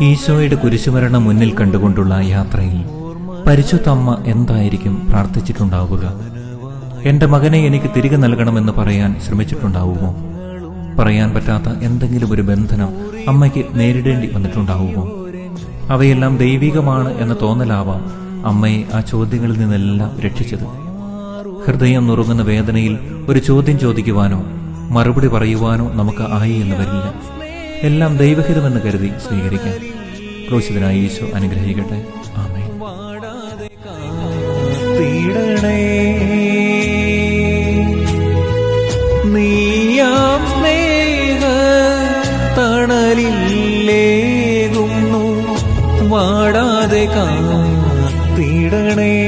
ഈശോയുടെ കുരിശുമരണം മുന്നിൽ കണ്ടുകൊണ്ടുള്ള യാത്രയിൽ പരിശുദ്ധ അമ്മ എന്തായിരിക്കും പ്രാർത്ഥിച്ചിട്ടുണ്ടാവുക? എന്റെ മകനെ എനിക്ക് തിരികെ നൽകണമെന്ന് പറയാൻ ശ്രമിച്ചിട്ടുണ്ടാവുമോ? പറയാൻ പറ്റാത്ത എന്തെങ്കിലും ഒരു ബന്ധനം അമ്മയ്ക്ക് നേരിടേണ്ടി വന്നിട്ടുണ്ടാവുമോ? അവയെല്ലാം ദൈവികമാണ് എന്ന തോന്നലാവാം അമ്മയെ ആ ചോദ്യങ്ങളിൽ നിന്നെല്ലാം രക്ഷിച്ചത്. ഹൃദയം നുറുങ്ങുന്ന വേദനയിൽ ഒരു ചോദ്യം ചോദിക്കുവാനോ മറുപടി പറയുവാനോ നമുക്ക് ആയി എന്ന് വരില്ല. എല്ലാം ദൈവഹിതമെന്ന് കരുതി സ്വീകരിക്കാം. ക്രൂശിതനായ ഈശോ അനുഗ്രഹിക്കട്ടെ. ആമേൻ. നീയാം സ്നേഹ തണലില്ലേകുന്നു, വാടാതെ കാത്തിടണേ.